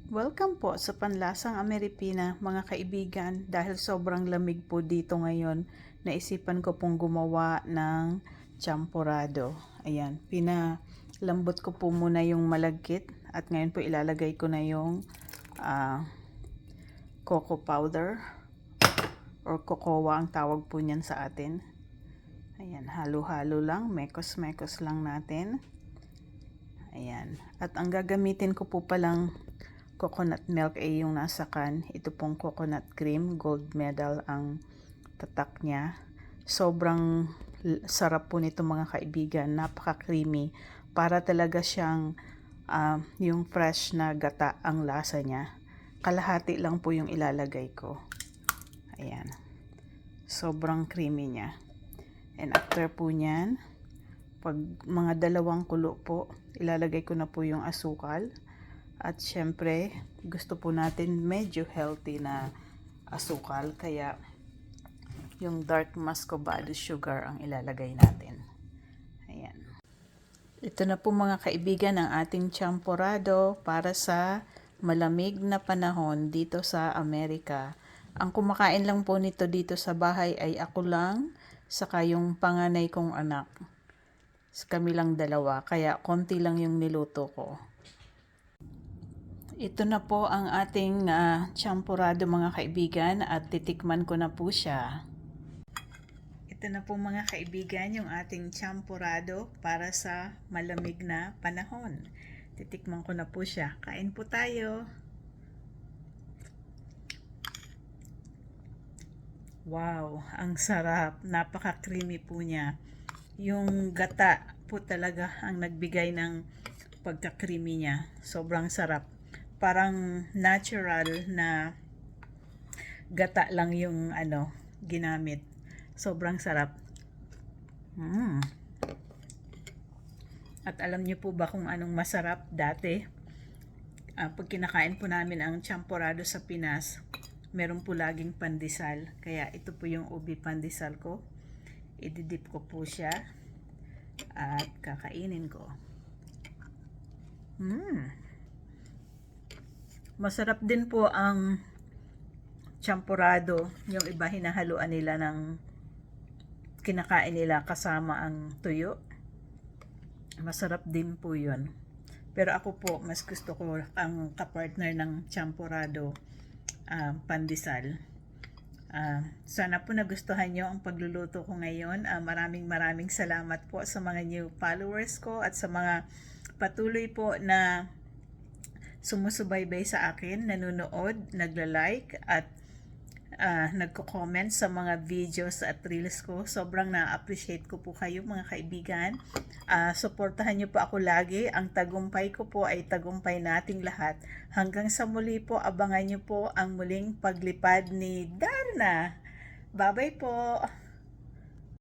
Welcome po sa Panlasang Ameripina mga kaibigan. Dahil sobrang lamig po dito ngayon, naisipan ko pong gumawa ng champurrado. Ayan, pinalambot ko po muna yung malagkit at ngayon po ilalagay ko na yung cocoa powder or cocoa ang tawag po niyan sa atin. Ayan, halo-halo lang, mekos-mekos lang natin. Ayan, at ang gagamitin ko po palang coconut milk ay yung nasa can. Ito pong coconut cream, gold medal ang tatak niya. Sobrang sarap po nito mga kaibigan, napaka-creamy. Para talaga siyang yung fresh na gata ang lasa niya. Kalahati lang po yung ilalagay ko. Ayan. Sobrang creamy niya. And after po niyan, pag mga 2 kulo po, ilalagay ko na po yung asukal. At syempre, gusto po natin medyo healthy na asukal, kaya yung dark muscovado sugar ang ilalagay natin. Ayan. Ito na po mga kaibigan ang ating champurrado para sa malamig na panahon dito sa Amerika. Ang kumakain lang po nito dito sa bahay ay ako lang, saka yung panganay kong anak. Kami lang 2, kaya konti lang yung niluto ko. Ito na po ang ating champurrado mga kaibigan at titikman ko na po siya. Ito na po mga kaibigan yung ating champurrado para sa malamig na panahon. Titikman ko na po siya. Kain po tayo. Wow, ang sarap. Napaka-creamy po niya. Yung gata po talaga ang nagbigay ng pagka-creamy niya. Sobrang sarap. Parang natural na gata lang yung ginamit. Sobrang sarap. At alam niyo po ba kung anong masarap dati? Pag kinakain po namin ang champurrado sa Pinas, meron po laging pandesal. Kaya ito po yung ubi pandesal ko. Ididip ko po siya at kakainin ko. Masarap din po ang champurrado. Yung iba hinahaluan nila ng kinakain nila kasama ang tuyo. Masarap din po yun. Pero ako po, mas gusto ko ang kapartner ng champurrado, pandesal. Sana po nagustuhan nyo ang pagluluto ko ngayon. Maraming salamat po sa mga new followers ko at sa mga patuloy po na sumusubaybay sa akin, nanonood, nagla-like at nagko-comment sa mga videos at reels ko. Sobrang na-appreciate ko po kayo mga kaibigan. Suportahan niyo po ako lagi. Ang tagumpay ko po ay tagumpay nating lahat. Hanggang sa muli po, abangan niyo po ang muling paglipad ni Darna. Bye-bye po!